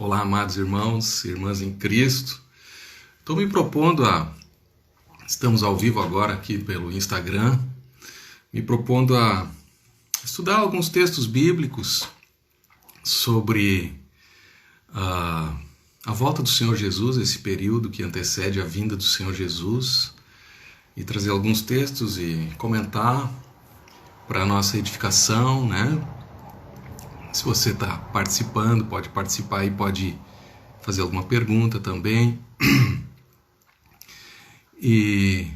Olá, amados irmãos e irmãs em Cristo. Estou me propondo estamos ao vivo agora aqui pelo Instagram, me propondo a estudar alguns textos bíblicos sobre a volta do Senhor Jesus, esse período que antecede a vinda do Senhor Jesus, e trazer alguns textos e comentar para a nossa edificação, né? Se você está participando, pode participar e pode fazer alguma pergunta também. E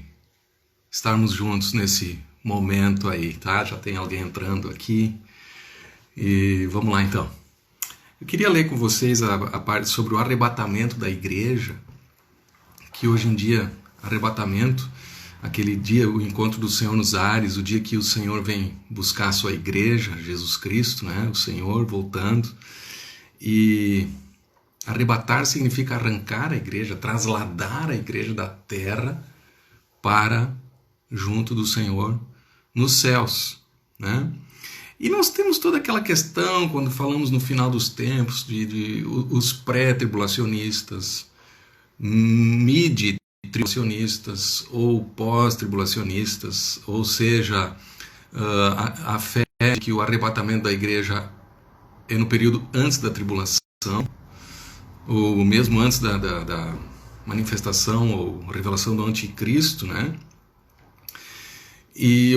estarmos juntos nesse momento aí, tá? Já tem alguém entrando aqui. E vamos lá então. Eu queria ler com vocês a parte sobre o arrebatamento da igreja, que hoje em dia, arrebatamento, aquele dia, o encontro do Senhor nos ares, o dia que o Senhor vem buscar a sua igreja, Jesus Cristo, né? O Senhor voltando. E arrebatar significa arrancar a igreja, trasladar a igreja da terra para junto do Senhor nos céus, né? E nós temos toda aquela questão, quando falamos no final dos tempos, de os pré-tribulacionistas, mid-tribulacionistas ou pós-tribulacionistas, ou seja, a fé de que o arrebatamento da igreja é no período antes da tribulação, ou mesmo antes da manifestação ou revelação do anticristo, né?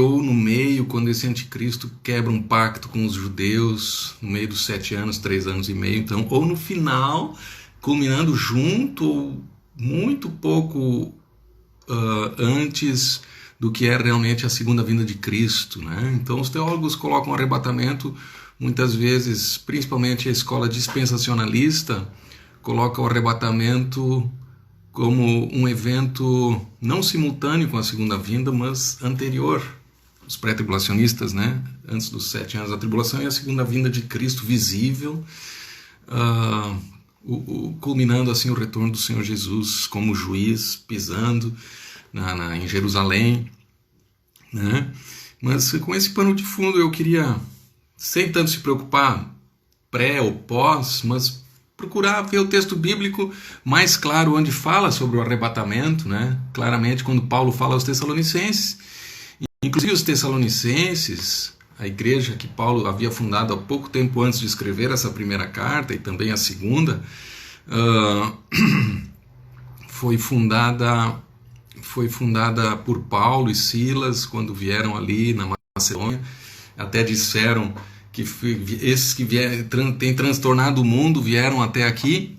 Ou no meio, quando esse anticristo quebra um pacto com os judeus, no meio dos 7 anos, 3 anos e meio, então, ou no final, culminando junto, ou muito pouco antes do que é realmente a segunda vinda de Cristo, né? Então os teólogos colocam o arrebatamento, muitas vezes, principalmente a escola dispensacionalista, coloca o arrebatamento como um evento não simultâneo com a segunda vinda, mas anterior. Os pré-tribulacionistas, né? Antes dos 7 anos da tribulação, e a segunda vinda de Cristo visível, culminando assim o retorno do Senhor Jesus como juiz, pisando em Jerusalém, né? Mas com esse pano de fundo eu queria, sem tanto se preocupar pré ou pós, mas procurar ver o texto bíblico mais claro, onde fala sobre o arrebatamento, né? Claramente, quando Paulo fala aos Tessalonicenses. Inclusive os Tessalonicenses, a igreja que Paulo havia fundado há pouco tempo antes de escrever essa primeira carta, e também a segunda, foi fundada por Paulo e Silas, quando vieram ali na Macedônia. Até disseram que esses que têm transtornado o mundo vieram até aqui,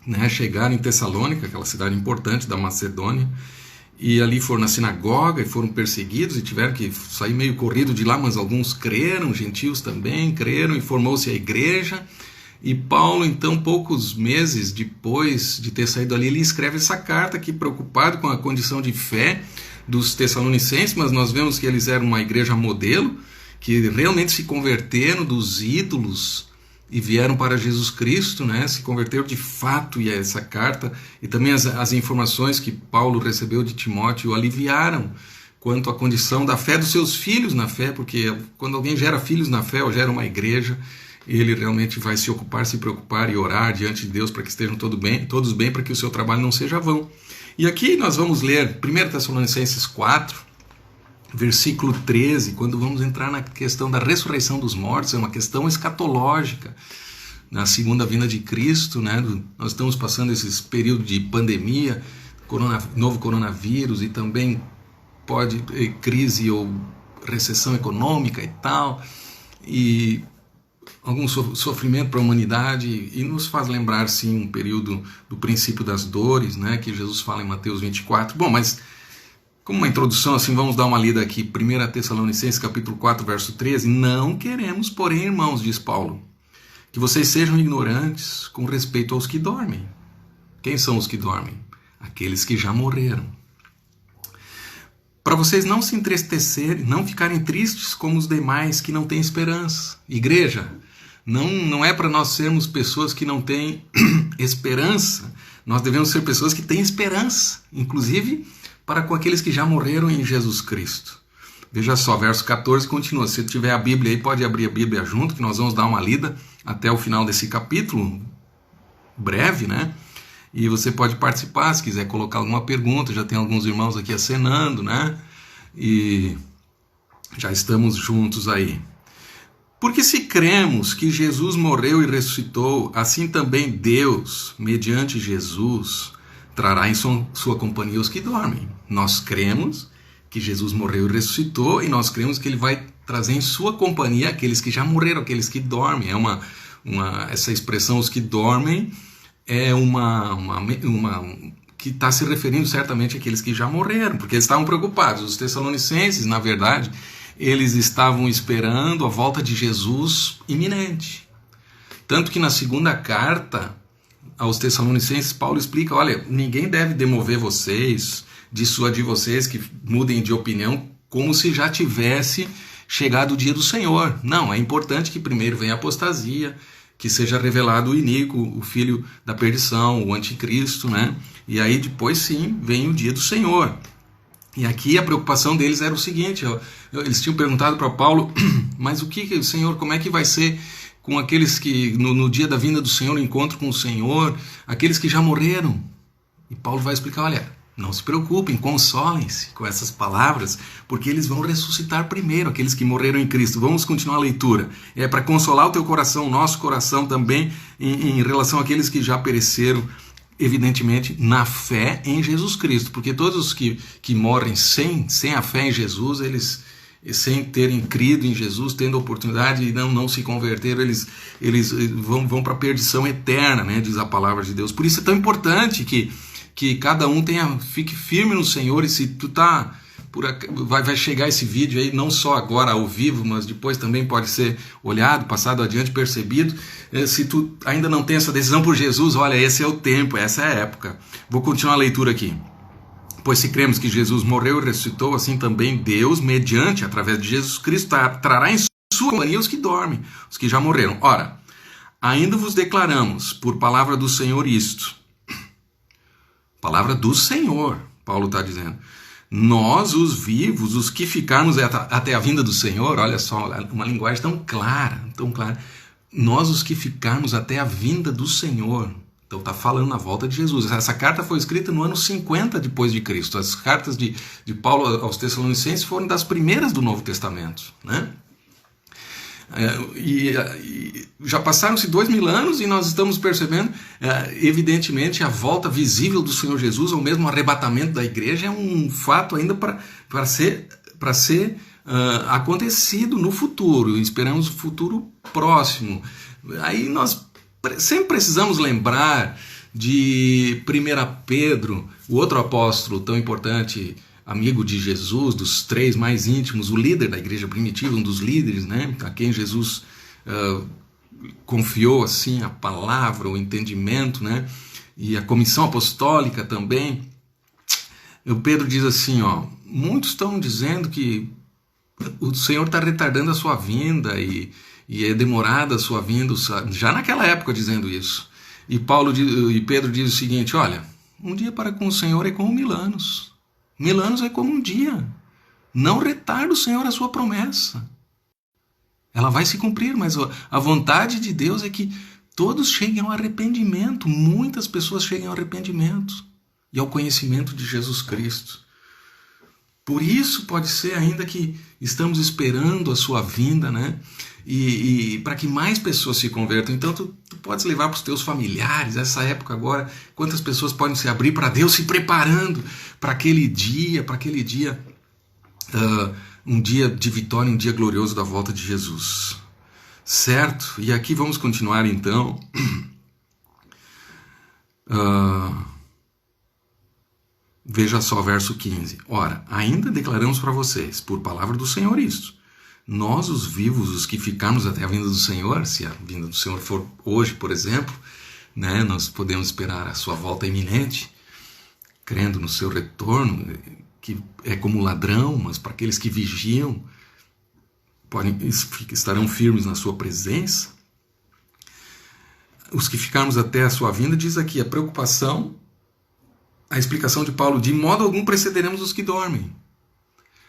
né, chegaram em Tessalônica, aquela cidade importante da Macedônia, e ali foram na sinagoga e foram perseguidos e tiveram que sair meio corrido de lá, mas alguns creram, gentios também creram, e formou-se a igreja. E Paulo, então, poucos meses depois de ter saído ali, ele escreve essa carta aqui, preocupado com a condição de fé dos Tessalonicenses, mas nós vemos que eles eram uma igreja modelo, que realmente se converteram dos ídolos e vieram para Jesus Cristo, né? Se converteram de fato, e essa carta e também as informações que Paulo recebeu de Timóteo o aliviaram quanto à condição da fé dos seus filhos na fé, porque quando alguém gera filhos na fé ou gera uma igreja, ele realmente vai se preocupar e orar diante de Deus para que estejam todos bem, para que o seu trabalho não seja vão. E aqui nós vamos ler 1 Tessalonicenses 4, versículo 13, quando vamos entrar na questão da ressurreição dos mortos. É uma questão escatológica, na segunda vinda de Cristo, né? Nós estamos passando esse período de pandemia, novo coronavírus, e também pode crise ou recessão econômica e tal, e algum sofrimento para a humanidade, e nos faz lembrar, sim, um período do princípio das dores, né? Que Jesus fala em Mateus 24. Bom, mas como uma introdução, assim, vamos dar uma lida aqui. 1 Tessalonicenses, capítulo 4, verso 13. Não queremos, porém, irmãos, diz Paulo, que vocês sejam ignorantes com respeito aos que dormem. Quem são os que dormem? Aqueles que já morreram. Para vocês não se entristecerem, não ficarem tristes como os demais que não têm esperança. Igreja, não é para nós sermos pessoas que não têm esperança. Nós devemos ser pessoas que têm esperança, inclusive para com aqueles que já morreram em Jesus Cristo. Veja só, verso 14 continua. Se tiver a Bíblia aí, pode abrir a Bíblia junto, que nós vamos dar uma lida até o final desse capítulo. breve, né? E você pode participar se quiser colocar alguma pergunta. Já tem alguns irmãos aqui acenando, né? E já estamos juntos aí. Porque se cremos que Jesus morreu e ressuscitou, assim também Deus, mediante Jesus, trará em sua companhia os que dormem. Nós cremos que Jesus morreu e ressuscitou, e nós cremos que ele vai trazer em sua companhia aqueles que já morreram, aqueles que dormem. Essa expressão, os que dormem, é que está se referindo certamente àqueles que já morreram, porque eles estavam preocupados. Os Tessalonicenses, na verdade, eles estavam esperando a volta de Jesus iminente. Tanto que na segunda carta aos Tessalonicenses, Paulo explica, olha, ninguém deve demover vocês, dissuadir vocês que mudem de opinião, como se já tivesse chegado o dia do Senhor. Não, é importante que primeiro venha a apostasia, que seja revelado o iníquo, o filho da perdição, o anticristo, né? E aí depois sim vem o dia do Senhor. E aqui a preocupação deles era o seguinte, eles tinham perguntado para Paulo, mas o Senhor, como é que vai ser com aqueles que no dia da vinda do Senhor, o encontro com o Senhor, aqueles que já morreram? E Paulo vai explicar, olha, não se preocupem, consolem-se com essas palavras, porque eles vão ressuscitar primeiro, aqueles que morreram em Cristo. Vamos continuar a leitura. É para consolar o teu coração, o nosso coração também, em relação àqueles que já pereceram, evidentemente, na fé em Jesus Cristo, porque todos os que morrem sem a fé em Jesus, eles, sem terem crido em Jesus, tendo a oportunidade e não se converteram, eles vão para a perdição eterna, né, diz a palavra de Deus. Por isso é tão importante que cada um fique firme no Senhor. E se tu vai chegar esse vídeo aí, não só agora ao vivo, mas depois também pode ser olhado, passado adiante, percebido. Se tu ainda não tem essa decisão por Jesus, olha, esse é o tempo, essa é a época. Vou continuar a leitura aqui. Pois se cremos que Jesus morreu e ressuscitou, assim também Deus, através de Jesus Cristo, trará em sua companhia os que dormem, os que já morreram. Ora, ainda vos declaramos, por palavra do Senhor, isto. Palavra do Senhor, Paulo está dizendo. Nós, os vivos, os que ficarmos até a vinda do Senhor, olha só, uma linguagem tão clara, tão clara. Nós, os que ficarmos até a vinda do Senhor. Então está falando na volta de Jesus. Essa carta foi escrita no ano 50 depois de Cristo. As cartas de Paulo aos Tessalonicenses foram das primeiras do Novo Testamento, né? E já passaram-se 2000 anos e nós estamos percebendo, evidentemente, a volta visível do Senhor Jesus, ou mesmo o arrebatamento da igreja, é um fato ainda para ser acontecido no futuro. Esperamos o futuro próximo. Aí nós sempre precisamos lembrar de 1 Pedro, o outro apóstolo tão importante, amigo de Jesus, dos três mais íntimos, o líder da igreja primitiva, um dos líderes, né, a quem Jesus confiou assim a palavra, o entendimento, né, e a comissão apostólica também. O Pedro diz assim, muitos estão dizendo que o Senhor está retardando a sua vinda e é demorada a sua vinda, já naquela época dizendo isso. E Pedro diz o seguinte, olha, um dia para com o Senhor é como 1000 anos. 1000 anos é como um dia. Não retarda o Senhor a sua promessa. Ela vai se cumprir, mas a vontade de Deus é que todos cheguem ao arrependimento. Muitas pessoas cheguem ao arrependimento e ao conhecimento de Jesus Cristo. Por isso pode ser ainda que estamos esperando a sua vinda, né? E para que mais pessoas se convertam. Então tu podes levar para os teus familiares, essa época agora, quantas pessoas podem se abrir para Deus, se preparando para aquele dia, um dia de vitória, um dia glorioso da volta de Jesus. Certo? E aqui vamos continuar então. Veja só, verso 15. Ora, ainda declaramos para vocês, por palavra do Senhor, isto. Nós, os vivos, os que ficarmos até a vinda do Senhor, se a vinda do Senhor for hoje, por exemplo, né, nós podemos esperar a sua volta iminente, crendo no seu retorno, que é como ladrão, mas para aqueles que vigiam, estarão firmes na sua presença. Os que ficarmos até a sua vinda, diz aqui, a preocupação, a explicação de Paulo, de modo algum precederemos os que dormem.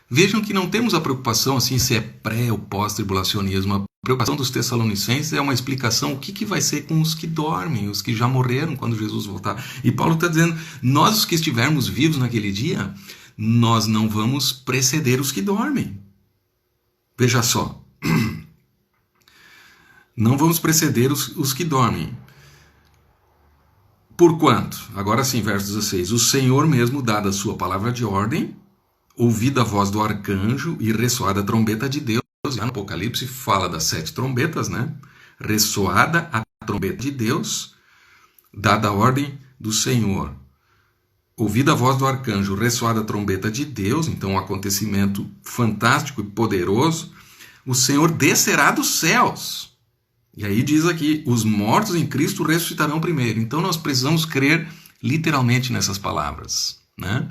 Vejam que não temos a preocupação assim se é pré ou pós-tribulacionismo. A preocupação dos Tessalonicenses é uma explicação o que vai ser com os que dormem, os que já morreram quando Jesus voltar. E Paulo está dizendo, nós os que estivermos vivos naquele dia, nós não vamos preceder os que dormem. Veja só, não vamos preceder os que dormem. Porquanto, agora sim, verso 16, o Senhor mesmo, dada a sua palavra de ordem, ouvida a voz do arcanjo e ressoada a trombeta de Deus, no Apocalipse fala das 7 trombetas, né? Ressoada a trombeta de Deus, dada a ordem do Senhor. Ouvida a voz do arcanjo, ressoada a trombeta de Deus, então um acontecimento fantástico e poderoso, o Senhor descerá dos céus. E aí diz aqui, os mortos em Cristo ressuscitarão primeiro. Então nós precisamos crer literalmente nessas palavras, né?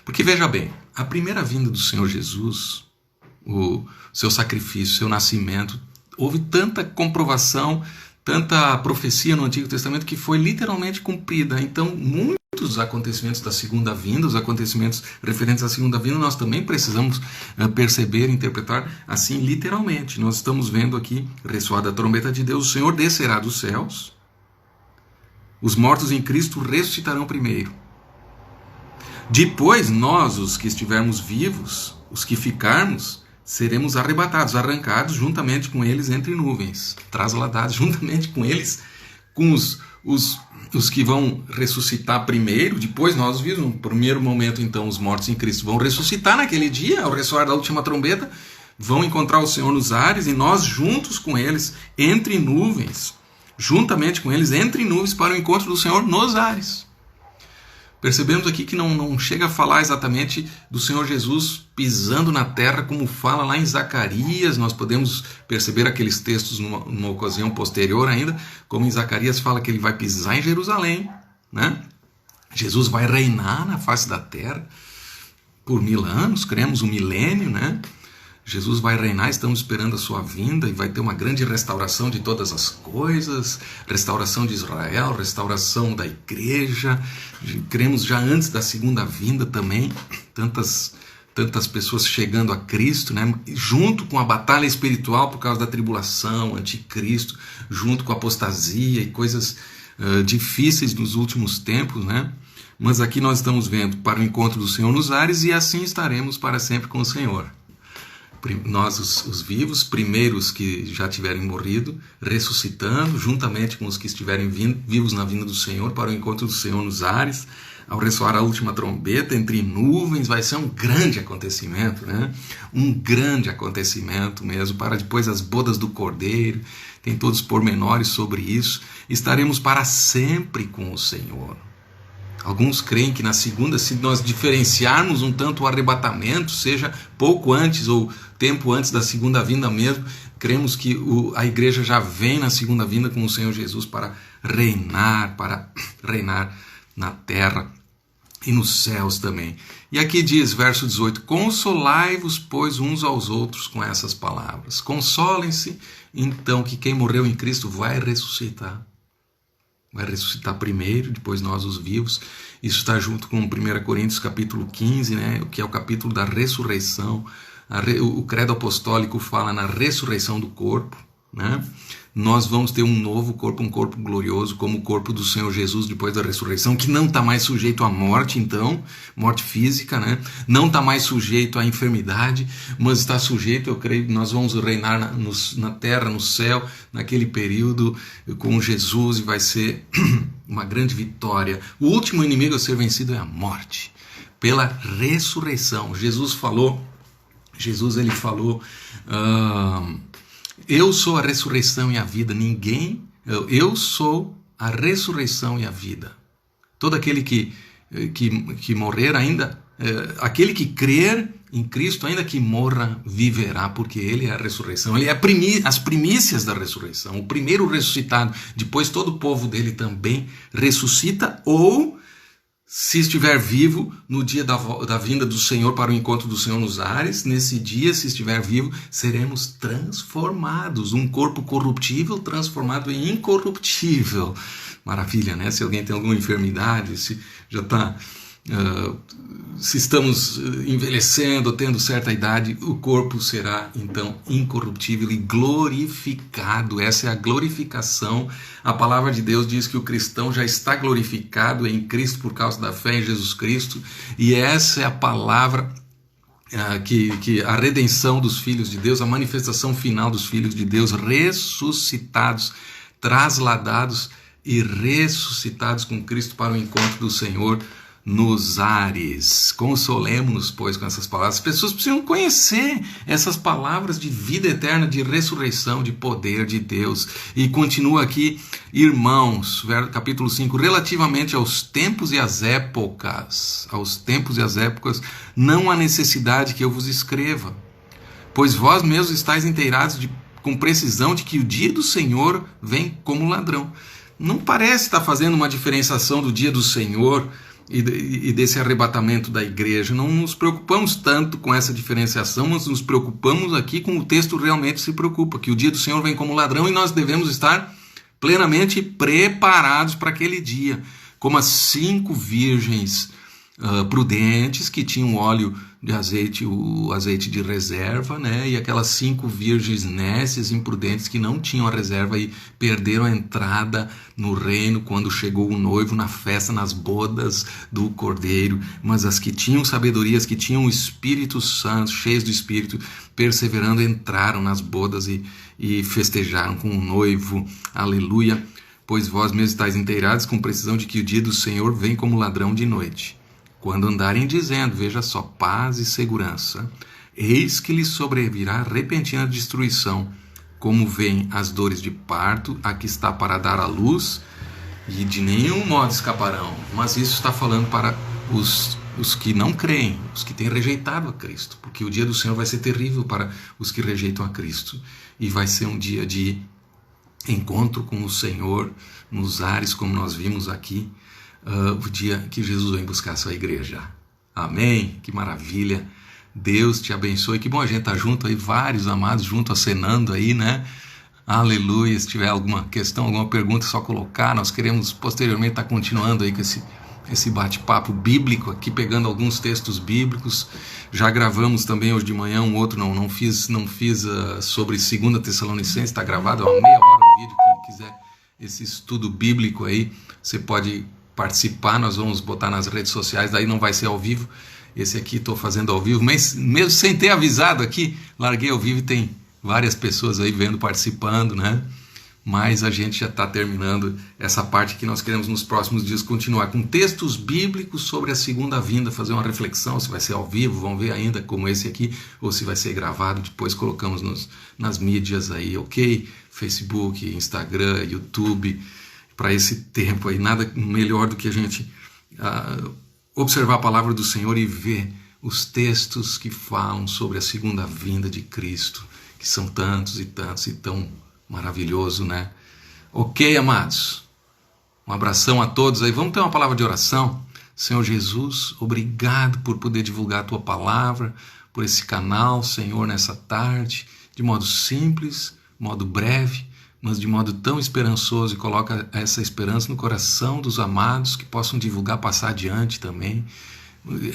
Porque veja bem, a primeira vinda do Senhor Jesus, o seu sacrifício, o seu nascimento, houve tanta comprovação, tanta profecia no Antigo Testamento que foi literalmente cumprida. Então muitos acontecimentos da segunda vinda, os acontecimentos referentes à segunda vinda, nós também precisamos perceber, interpretar assim literalmente. Nós estamos vendo aqui, ressoada a trombeta de Deus, o Senhor descerá dos céus, os mortos em Cristo ressuscitarão primeiro. Depois nós, os que estivermos vivos, os que ficarmos, seremos arrebatados, arrancados juntamente com eles entre nuvens, trasladados juntamente com eles, com os que vão ressuscitar primeiro, depois nós vivos, no primeiro momento então os mortos em Cristo vão ressuscitar naquele dia, ao ressoar da última trombeta, vão encontrar o Senhor nos ares e nós juntos com eles, entre nuvens, juntamente com eles, entre nuvens para o encontro do Senhor nos ares. Percebemos aqui que não chega a falar exatamente do Senhor Jesus pisando na terra, como fala lá em Zacarias. Nós podemos perceber aqueles textos numa ocasião posterior ainda, como em Zacarias fala que ele vai pisar em Jerusalém, né? Jesus vai reinar na face da terra por 1000 anos, cremos um milênio, né? Jesus vai reinar, estamos esperando a sua vinda e vai ter uma grande restauração de todas as coisas, restauração de Israel, restauração da igreja. Cremos já antes da segunda vinda também, tantas pessoas chegando a Cristo, né? Junto com a batalha espiritual por causa da tribulação, anticristo, junto com a apostasia e coisas difíceis nos últimos tempos, né? Mas aqui nós estamos vendo para o encontro do Senhor nos ares e assim estaremos para sempre com o Senhor. Nós, os vivos, primeiros que já tiverem morrido, ressuscitando, juntamente com os que estiverem vivos na vinda do Senhor, para o encontro do Senhor nos ares, ao ressoar a última trombeta, entre nuvens, vai ser um grande acontecimento, né? Um grande acontecimento mesmo, para depois as bodas do Cordeiro, tem todos os pormenores sobre isso, estaremos para sempre com o Senhor. Alguns creem que na segunda, se nós diferenciarmos um tanto o arrebatamento, seja pouco antes ou tempo antes da segunda vinda mesmo, cremos que a igreja já vem na segunda vinda com o Senhor Jesus para reinar na terra e nos céus também. E aqui diz, verso 18, consolai-vos, pois, uns aos outros com essas palavras. Consolem-se, então, que quem morreu em Cristo vai ressuscitar. Vai ressuscitar primeiro, depois nós os vivos. Isso está junto com 1 Coríntios capítulo 15, né, que é o capítulo da ressurreição. O credo apostólico fala na ressurreição do corpo, né? Nós vamos ter um novo corpo, um corpo glorioso, como o corpo do Senhor Jesus depois da ressurreição, que não está mais sujeito à morte, então, morte física, né? Não está mais sujeito à enfermidade, mas está sujeito, eu creio, nós vamos reinar na terra, no céu, naquele período com Jesus, e vai ser uma grande vitória. O último inimigo a ser vencido é a morte, pela ressurreição. Jesus ele falou, eu sou a ressurreição e a vida, eu sou a ressurreição e a vida. Todo aquele que morrer ainda, aquele que crer em Cristo, ainda que morra, viverá, porque ele é a ressurreição, ele é as primícias da ressurreição, o primeiro ressuscitado, depois todo o povo dele também ressuscita, ou se estiver vivo no dia da vinda do Senhor para o encontro do Senhor nos ares, nesse dia, se estiver vivo, seremos transformados. Um corpo corruptível transformado em incorruptível. Maravilha, né? Se alguém tem alguma enfermidade, se já está se estamos envelhecendo, tendo certa idade, o corpo será então incorruptível e glorificado. Essa é a glorificação. A palavra de Deus diz que o cristão já está glorificado em Cristo por causa da fé em Jesus Cristo, e essa é a palavra que a redenção dos filhos de Deus, a manifestação final dos filhos de Deus ressuscitados, trasladados e ressuscitados com Cristo para o encontro do Senhor nos ares. Consolemo-nos, pois, com essas palavras. As pessoas precisam conhecer essas palavras de vida eterna, de ressurreição, de poder de Deus. E continua aqui, irmãos, capítulo 5, relativamente aos tempos e às épocas, não há necessidade que eu vos escreva, pois vós mesmos estáis inteirados com precisão de que o dia do Senhor vem como ladrão. Não parece estar fazendo uma diferenciação do dia do Senhor e desse arrebatamento da igreja. Não nos preocupamos tanto com essa diferenciação, mas nos preocupamos aqui com o texto realmente se preocupa, que o dia do Senhor vem como ladrão e nós devemos estar plenamente preparados para aquele dia, como as 5 virgens prudentes que tinham óleo de azeite, o azeite de reserva, né? E aquelas 5 virgens nécias, imprudentes, que não tinham a reserva e perderam a entrada no reino quando chegou o noivo na festa, nas bodas do Cordeiro. Mas as que tinham sabedoria, as que tinham o Espírito Santo, cheios do Espírito, perseverando, entraram nas bodas e festejaram com o noivo. Aleluia! Pois vós mesmos estáis inteirados com precisão de que o dia do Senhor vem como ladrão de noite. Quando andarem dizendo, veja só, paz e segurança, eis que lhes sobrevirá repentina destruição, como vêm as dores de parto, a que está para dar à luz, e de nenhum modo escaparão. Mas isso está falando para os que não creem, os que têm rejeitado a Cristo, porque o dia do Senhor vai ser terrível para os que rejeitam a Cristo, e vai ser um dia de encontro com o Senhor nos ares, como nós vimos aqui, o dia que Jesus vem buscar a sua igreja. Amém? Que maravilha! Deus te abençoe. Que bom a gente estar junto aí, vários amados juntos acenando aí, né? Aleluia! Se tiver alguma questão, alguma pergunta, é só colocar. Nós queremos posteriormente estar continuando aí com esse bate-papo bíblico aqui, pegando alguns textos bíblicos. Já gravamos também hoje de manhã um outro, não fiz sobre 2 Tessalonicenses, está gravado, é uma meia hora um vídeo. Quem quiser esse estudo bíblico aí, você pode participar, nós vamos botar nas redes sociais, daí não vai ser ao vivo, esse aqui estou fazendo ao vivo, mas mesmo sem ter avisado aqui, larguei ao vivo e tem várias pessoas aí vendo, participando, né? Mas a gente já está terminando essa parte que nós queremos nos próximos dias continuar com textos bíblicos sobre a segunda vinda, fazer uma reflexão, se vai ser ao vivo, vamos ver ainda como esse aqui, ou se vai ser gravado, depois colocamos nas mídias aí, ok? Facebook, Instagram, YouTube, para esse tempo aí, nada melhor do que a gente observar a palavra do Senhor e ver os textos que falam sobre a segunda vinda de Cristo, que são tantos e tantos e tão maravilhoso, né? Ok, amados? Um abração a todos aí. Vamos ter uma palavra de oração. Senhor Jesus, obrigado por poder divulgar a Tua palavra, por esse canal, Senhor, nessa tarde, de modo simples, modo breve, mas de modo tão esperançoso, e coloca essa esperança no coração dos amados que possam divulgar, passar adiante também,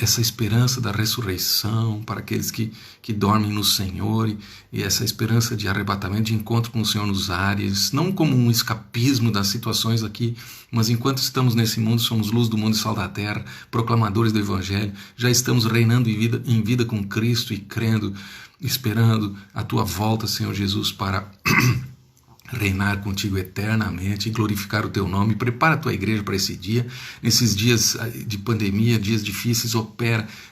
essa esperança da ressurreição para aqueles que dormem no Senhor, e essa esperança de arrebatamento, de encontro com o Senhor nos ares, não como um escapismo das situações aqui, mas enquanto estamos nesse mundo, somos luz do mundo e sal da terra, proclamadores do Evangelho, já estamos reinando em vida com Cristo e crendo, esperando a Tua volta, Senhor Jesus, para reinar contigo eternamente e glorificar o Teu nome. Prepara a Tua igreja para esse dia, nesses dias de pandemia, dias difíceis,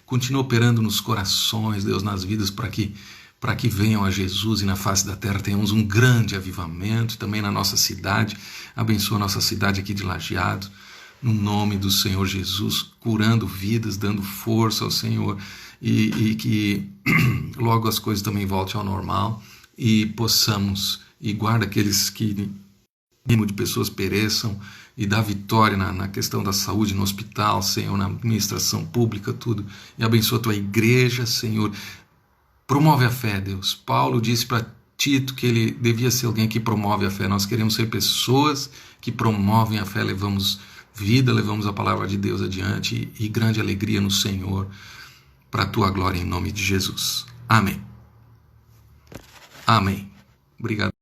continua operando nos corações, Deus, nas vidas, para que venham a Jesus e na face da terra tenhamos um grande avivamento, também na nossa cidade. Abençoa a nossa cidade aqui de Lajeado, no nome do Senhor Jesus, curando vidas, dando força ao Senhor, e que logo as coisas também voltem ao normal e possamos, e guarda aqueles que mínimo de pessoas pereçam, e dá vitória na questão da saúde no hospital, Senhor, na administração pública, tudo. E abençoa a Tua igreja, Senhor. Promove a fé, Deus. Paulo disse para Tito que ele devia ser alguém que promove a fé. Nós queremos ser pessoas que promovem a fé, levamos vida, levamos a palavra de Deus adiante e grande alegria no Senhor, para a tua glória, em nome de Jesus. Amém. Amém. Obrigado.